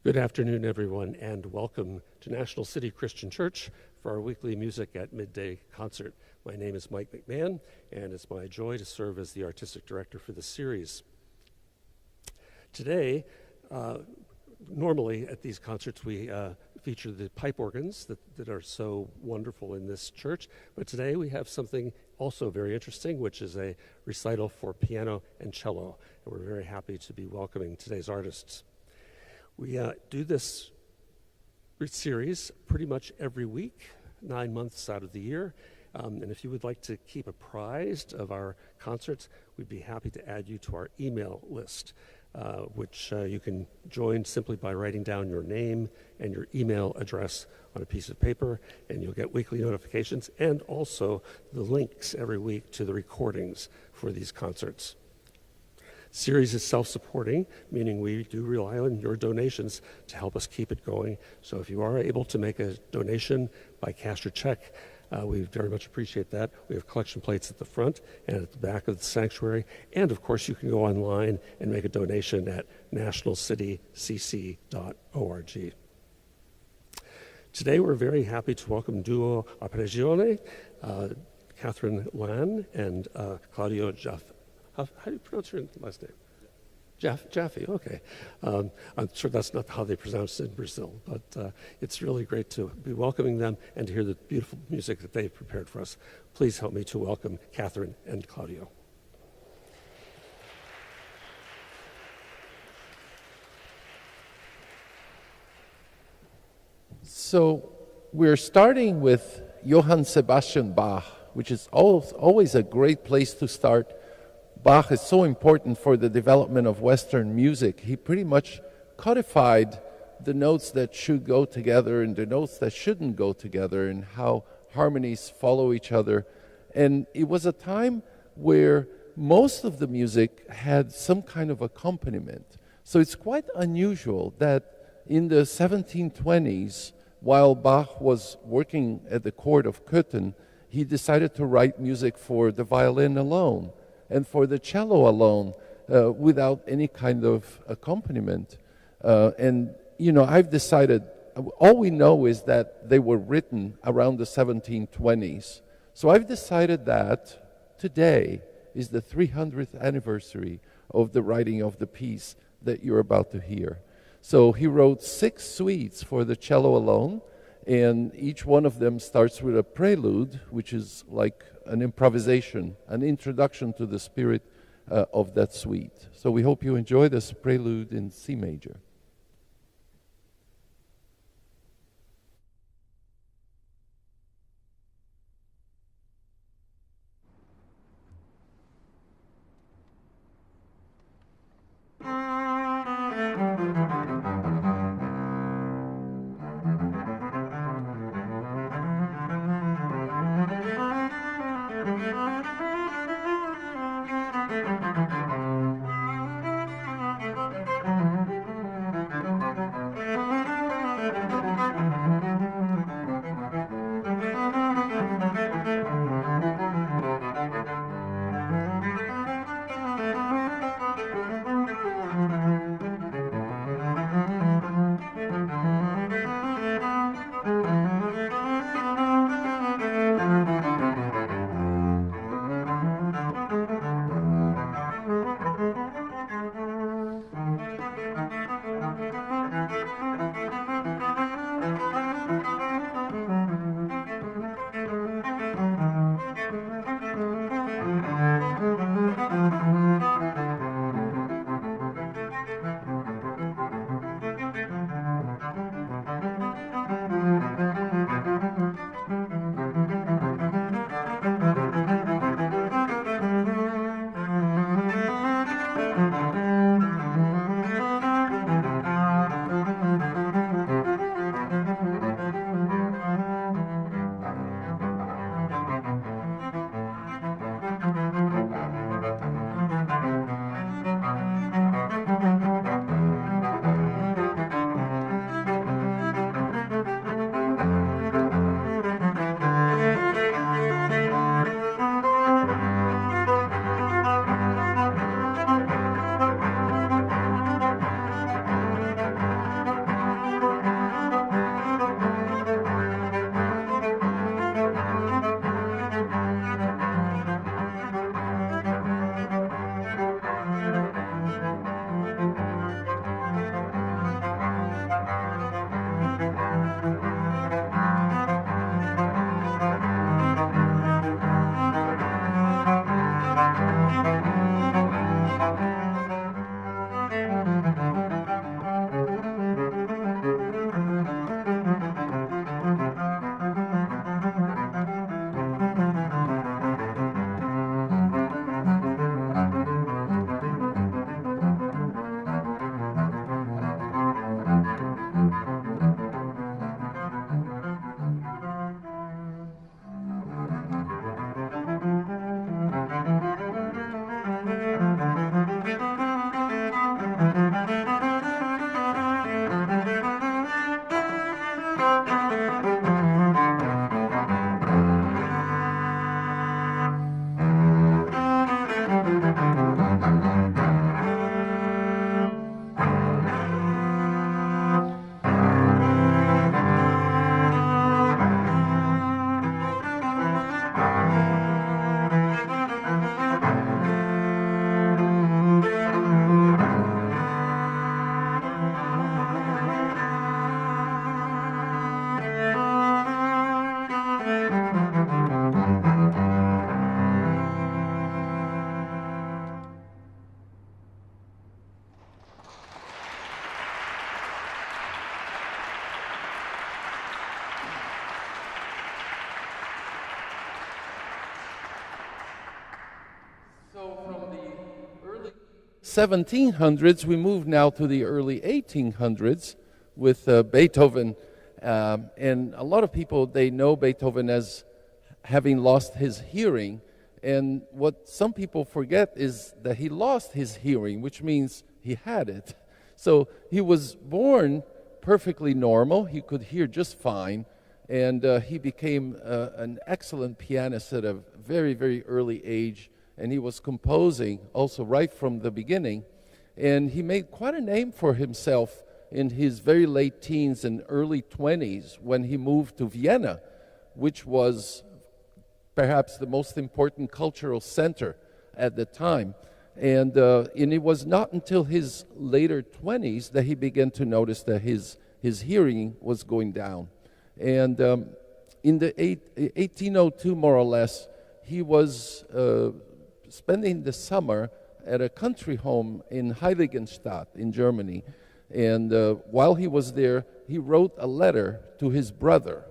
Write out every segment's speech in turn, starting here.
Good afternoon, everyone, and welcome to National City Christian Church for our weekly Music at Midday concert. My name is Mike McMahon, and it's my joy to serve as the artistic director for this series. Today, normally at these concerts, we feature the pipe organs that are so wonderful in this church, but today we have something also very interesting, which is a recital for piano and cello, and we're very happy to be welcoming today's artists. We do this series pretty much every week, 9 months out of the year. And if you would like to keep apprised of our concerts, we'd be happy to add you to our email list, which you can join simply by writing down your name and your email address on a piece of paper, and you'll get weekly notifications and also the links every week to the recordings for these concerts. Series is self-supporting, meaning we do rely on your donations to help us keep it going. So if you are able to make a donation by cash or check, we very much appreciate that. We have collection plates at the front and at the back of the sanctuary. And of course, you can go online and make a donation at nationalcitycc.org. Today, we're very happy to welcome duo ARPEGGIONE, Catherine Lan and Claudio Jaffé. How do you pronounce your last name? Jaffé, okay. I'm sure that's not how they pronounce it in Brazil, but it's really great to be welcoming them and to hear the beautiful music that they've prepared for us. Please help me to welcome Catherine and Claudio. So we're starting with Johann Sebastian Bach, which is always a great place to start. Bach is so important for the development of Western music. He pretty much codified the notes that should go together and the notes that shouldn't go together and how harmonies follow each other. And it was a time where most of the music had some kind of accompaniment. So it's quite unusual that in the 1720s, while Bach was working at the court of Cöthen, he decided to write music for the violin alone and for the cello alone, without any kind of accompaniment. And, you know, I've decided, all we know is that they were written around the 1720s. So I've decided that today is the 300th anniversary of the writing of the piece that you're about to hear. So he wrote 6 suites for the cello alone, and each one of them starts with a prelude, which is like an improvisation, an introduction to the spirit of that suite. So we hope you enjoy this prelude in C major. So from the early 1700s, we move now to the early 1800s with Beethoven. And a lot of people, they know Beethoven as having lost his hearing. And what some people forget is that he lost his hearing, which means he had it. So he was born perfectly normal. He could hear just fine. And he became an excellent pianist at a very, very early age. And he was composing also right from the beginning. And he made quite a name for himself in his very late teens and early 20s when he moved to Vienna, which was perhaps the most important cultural center at the time. And it was not until his later 20s that he began to notice that his hearing was going down. And in the 1802, more or less, he was spending the summer at a country home in Heiligenstadt in Germany. And while he was there, he wrote a letter to his brother,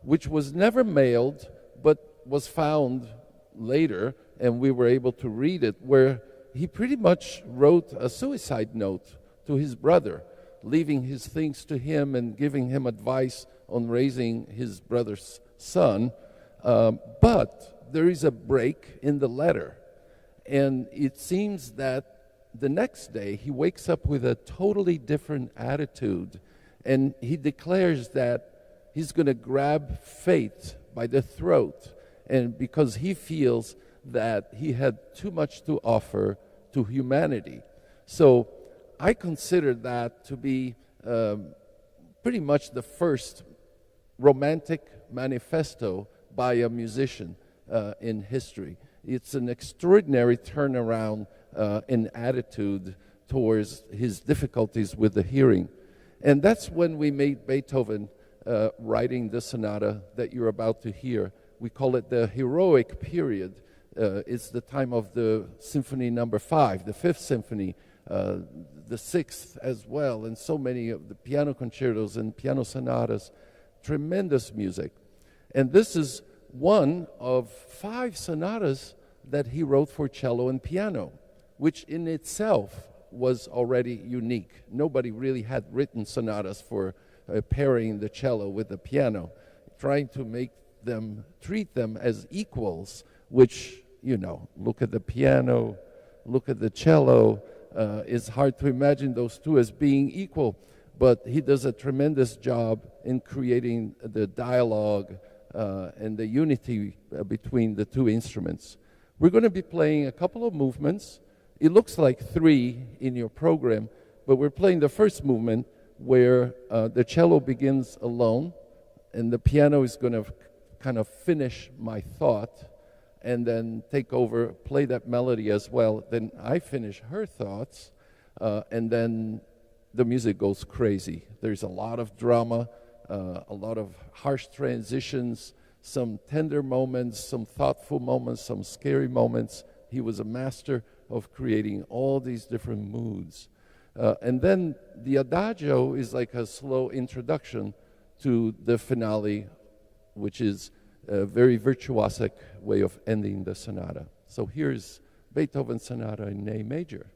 which was never mailed, but was found later, and we were able to read it, where he pretty much wrote a suicide note to his brother, leaving his things to him and giving him advice on raising his brother's son. But there is a break in the letter. And it seems that the next day he wakes up with a totally different attitude. And he declares that he's going to grab fate by the throat. And because he feels that he had too much to offer to humanity. So I consider that to be pretty much the first romantic manifesto by a musician in history. It's an extraordinary turnaround in attitude towards his difficulties with the hearing. And that's when we made Beethoven writing the sonata that you're about to hear. We call it the heroic period. It's the time of the Symphony Number 5, the Fifth Symphony, the Sixth as well, and so many of the piano concertos and piano sonatas. Tremendous music. And this is one of 5 sonatas that he wrote for cello and piano, which in itself was already unique. Nobody really had written sonatas for pairing the cello with the piano, trying to make them, treat them as equals, which, you know, look at the piano, look at the cello. It's hard to imagine those two as being equal, but he does a tremendous job in creating the dialogue and the unity between the two instruments. We're going to be playing a couple of movements. It looks like 3 in your program, but we're playing the first movement where the cello begins alone, and the piano is going to kind of finish my thought, and then take over, play that melody as well. Then I finish her thoughts, and then the music goes crazy. There's a lot of drama, a lot of harsh transitions, some tender moments, some thoughtful moments, some scary moments, He was a master of creating all these different moods. And then the adagio is like a slow introduction to the finale, which is a very virtuosic way of ending the sonata. So here's Beethoven's Sonata in A major.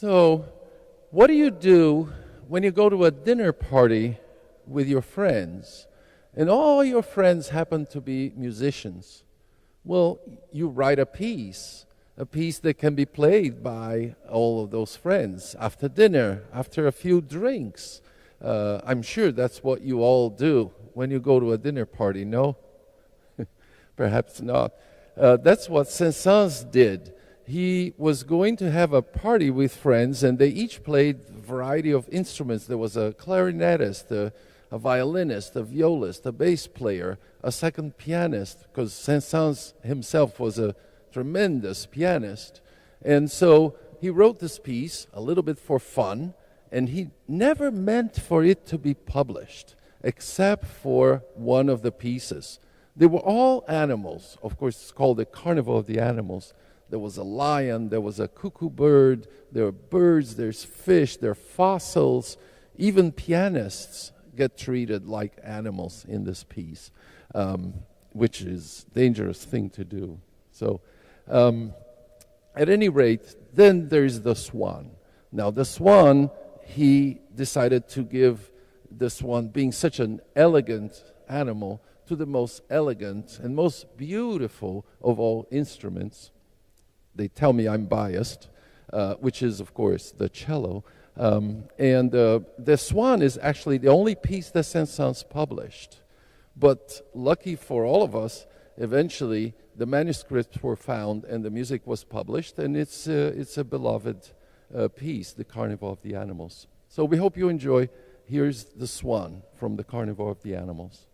So, what do you do when you go to a dinner party with your friends and all your friends happen to be musicians? Well, you write a piece that can be played by all of those friends after dinner, after a few drinks. I'm sure that's what you all do when you go to a dinner party, no? Perhaps not. That's what Saint-Saëns did. He was going to have a party with friends, and they each played a variety of instruments. There was a clarinetist, a violinist, a violist, a bass player, a second pianist, because Saint-Saëns himself was a tremendous pianist. And so he wrote this piece a little bit for fun, and he never meant for it to be published, except for one of the pieces. They were all animals. Of course, it's called the Carnival of the Animals. There was a lion, there was a cuckoo bird, there are birds, there's fish, there are fossils. Even pianists get treated like animals in this piece, which is a dangerous thing to do. So, at any rate, then there's the Swan. Now, the Swan, he decided to give the Swan, being such an elegant animal, to the most elegant and most beautiful of all instruments. They tell me I'm biased, which is, of course, the cello. And the Swan is actually the only piece that Saint-Saëns published. But lucky for all of us, eventually the manuscripts were found and the music was published, and it's a beloved piece, the Carnival of the Animals. So we hope you enjoy. Here's the Swan from the Carnival of the Animals.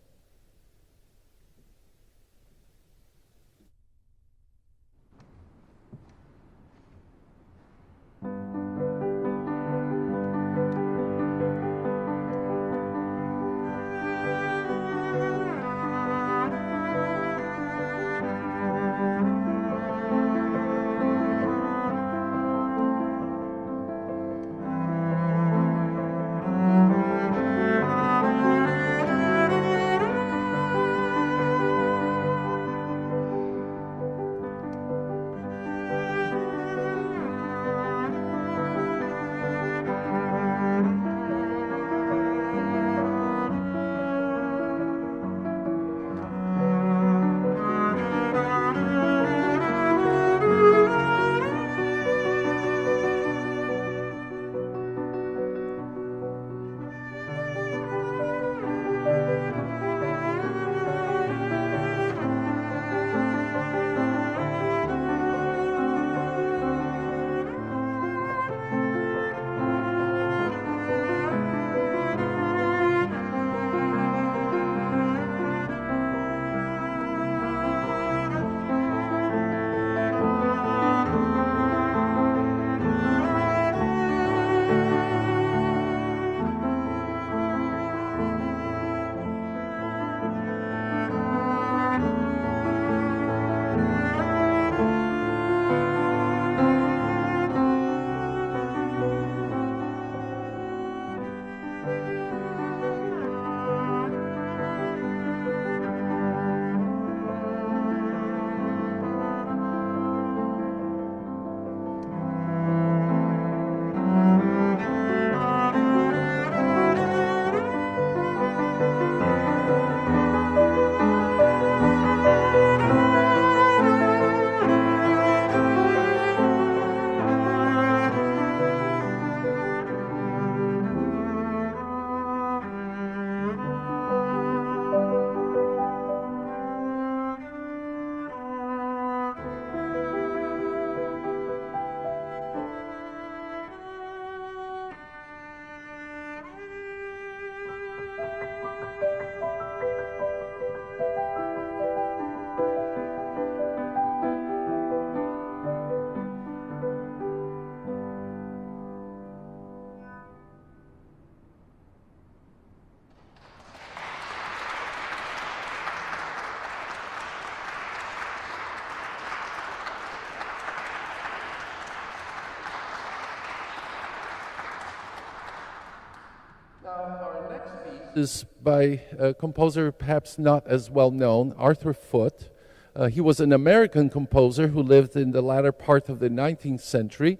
is by a composer perhaps not as well known, Arthur Foote. He was an American composer who lived in the latter part of the 19th century.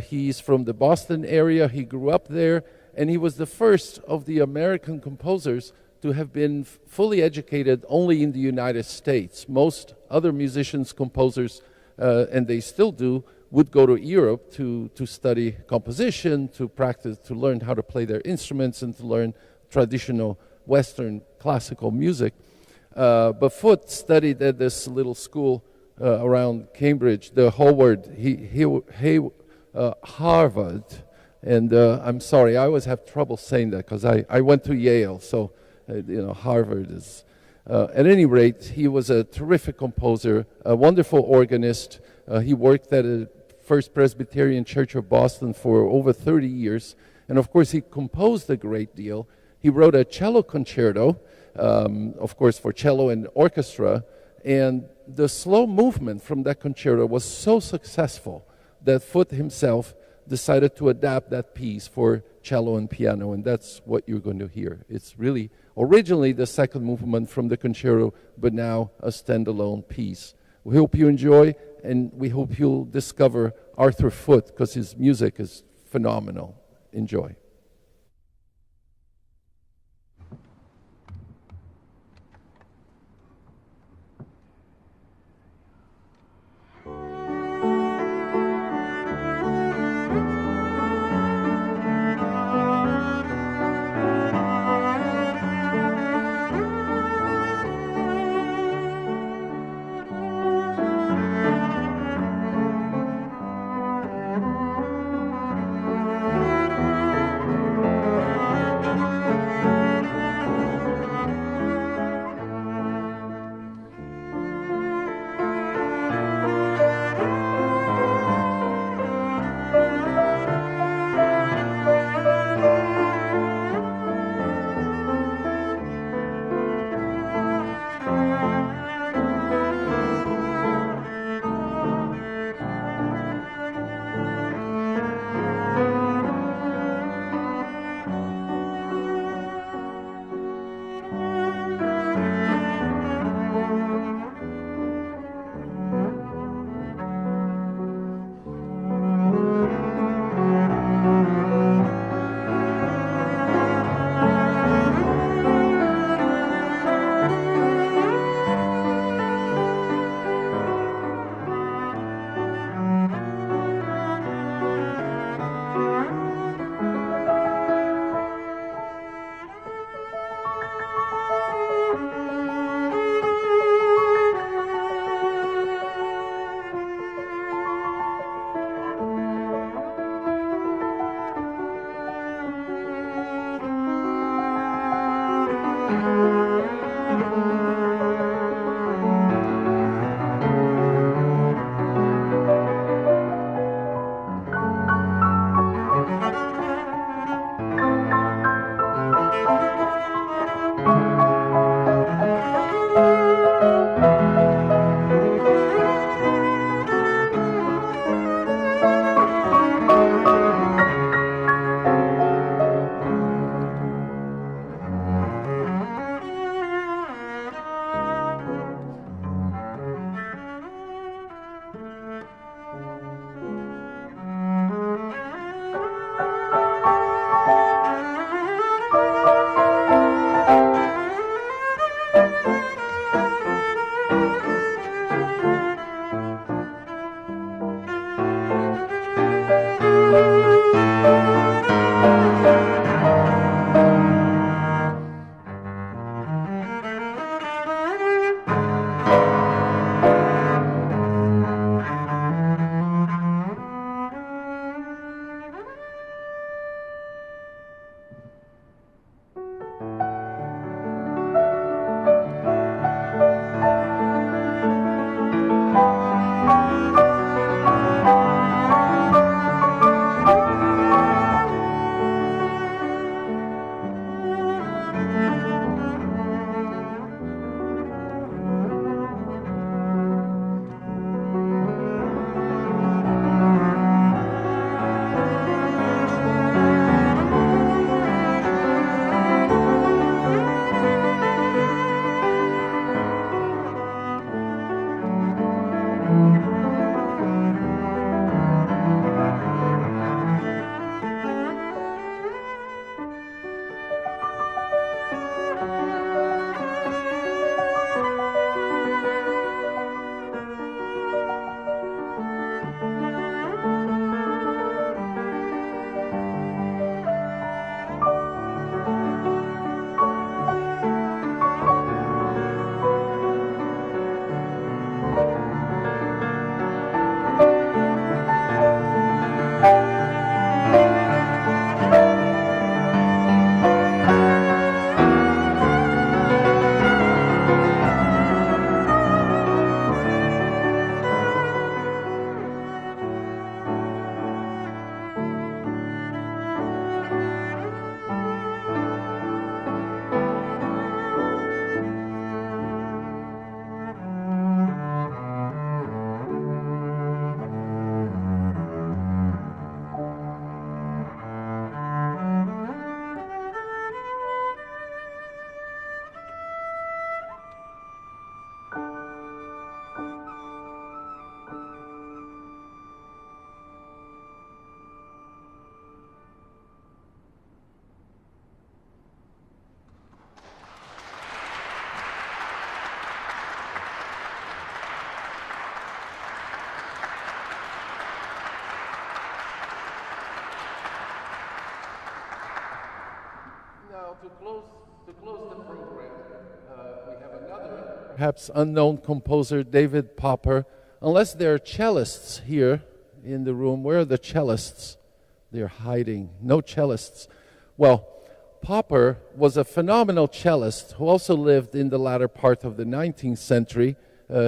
He's from the Boston area. He grew up there, and he was the first of the American composers to have been fully educated only in the United States. Most other musicians, composers, and they still do, would go to Europe to study composition, to practice, to learn how to play their instruments, and to learn traditional Western classical music. But Foote studied at this little school around Cambridge, the Howard, Harvard. And I'm sorry, I always have trouble saying that because I went to Yale, so Harvard is. At any rate, he was a terrific composer, a wonderful organist. He worked at a First Presbyterian Church of Boston for over 30 years. And of course, he composed a great deal. He wrote a cello concerto, of course, for cello and orchestra. And the slow movement from that concerto was so successful that Foote himself decided to adapt that piece for cello and piano, and that's what you're going to hear. It's really originally the second movement from the concerto, but now a standalone piece. We hope you enjoy, and we hope you'll discover Arthur Foote, because his music is phenomenal. Enjoy. to close the program, we have another perhaps unknown composer, David Popper. Unless there are cellists here in the room, where are the cellists? They're hiding. No cellists. Well, Popper was a phenomenal cellist who also lived in the latter part of the 19th century.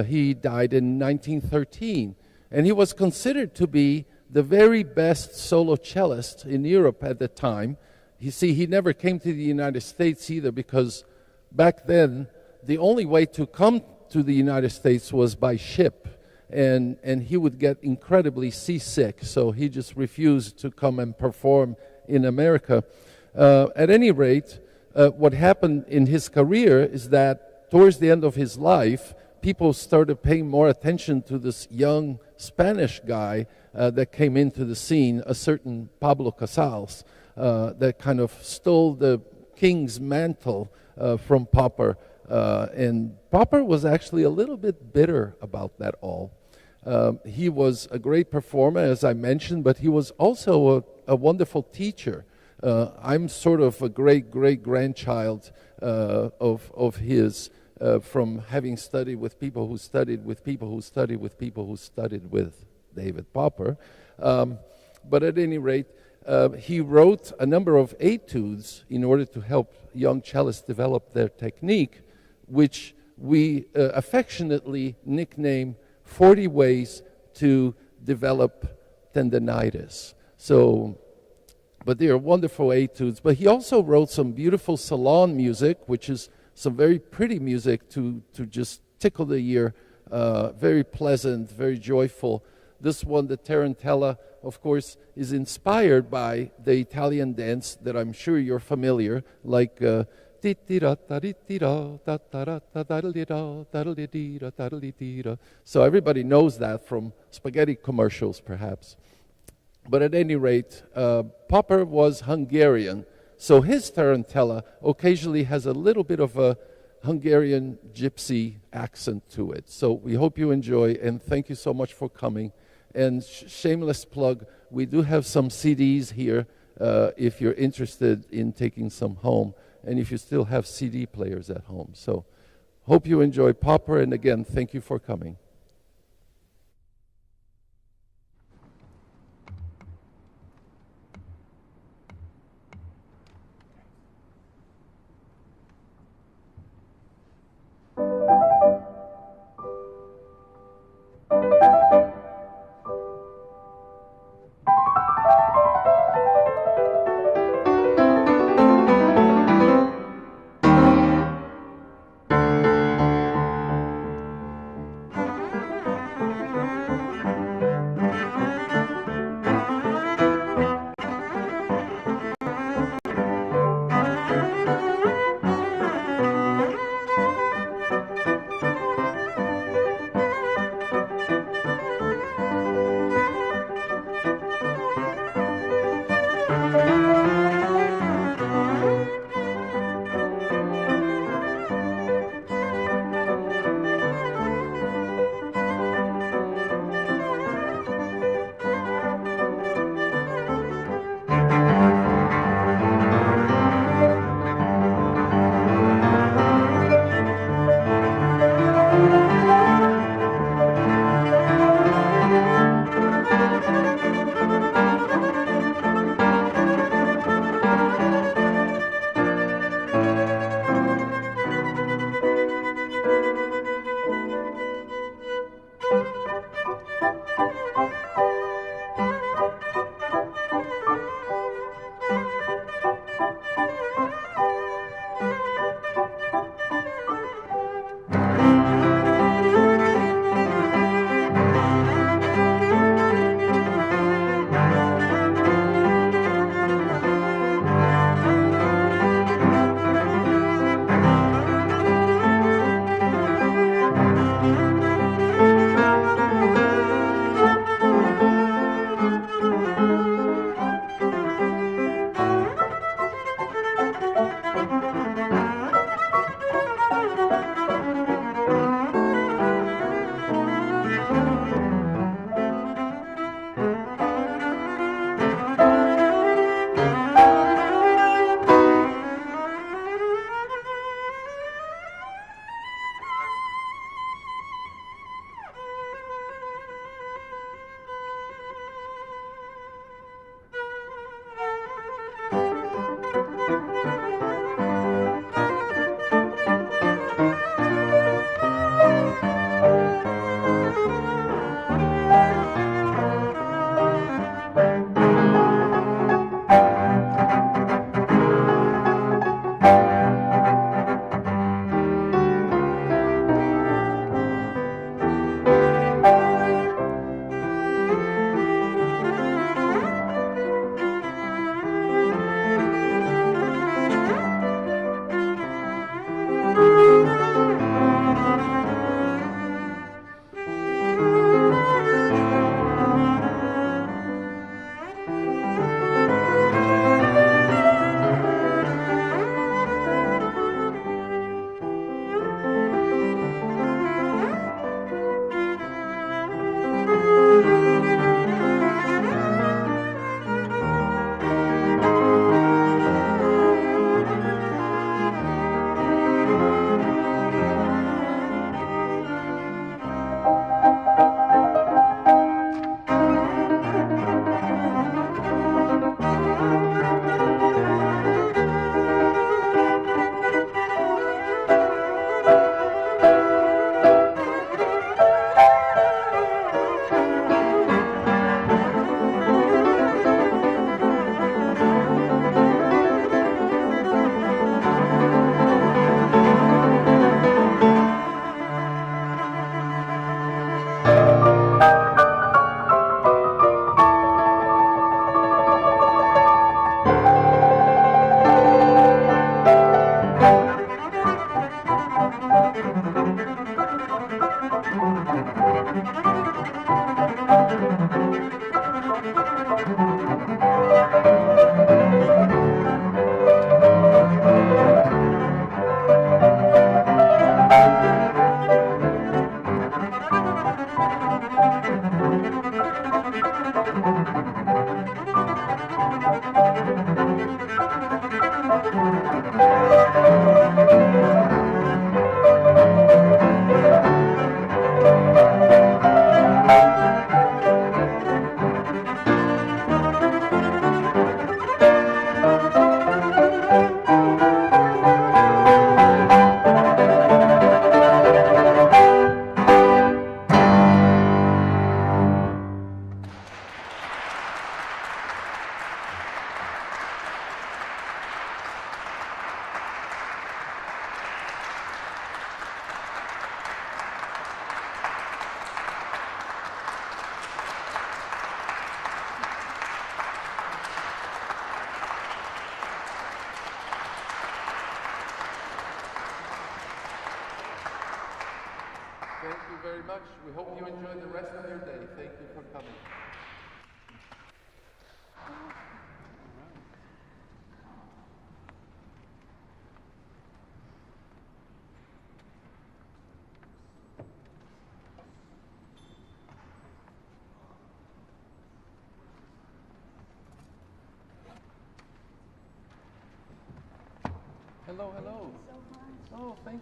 He died in 1913, and he was considered to be the very best solo cellist in Europe at the time. You see, he never came to the United States either, because back then the only way to come to the United States was by ship, and he would get incredibly seasick, so he just refused to come and perform in America. At any rate, what happened in his career is that towards the end of his life, people started paying more attention to this young Spanish guy that came into the scene, a certain Pablo Casals, that kind of stole the king's mantle from Popper. And Popper was actually a little bit bitter about that all. He was a great performer, as I mentioned, but he was also a wonderful teacher. I'm sort of a great-great-grandchild of his, from having studied with people who studied with people who studied with people who studied with David Popper. But at any rate, he wrote a number of etudes in order to help young cellists develop their technique, which we affectionately nickname 40 Ways to Develop Tendinitis. But they are wonderful etudes. But he also wrote some beautiful salon music, which is some very pretty music to just tickle the ear, very pleasant, very joyful. This one, the Tarantella, of course, is inspired by the Italian dance that I'm sure you're familiar, like so everybody knows that from spaghetti commercials, perhaps. But at any rate, Popper was Hungarian, so his Tarantella occasionally has a little bit of a Hungarian gypsy accent to it. So we hope you enjoy, and thank you so much for coming. And shameless plug, we do have some CDs here if you're interested in taking some home, and if you still have CD players at home. So hope you enjoy Popper, and again, thank you for coming. Thank you very much. We hope you enjoy the rest of your day. Thank you for coming. Hello, hello. Oh, thank you.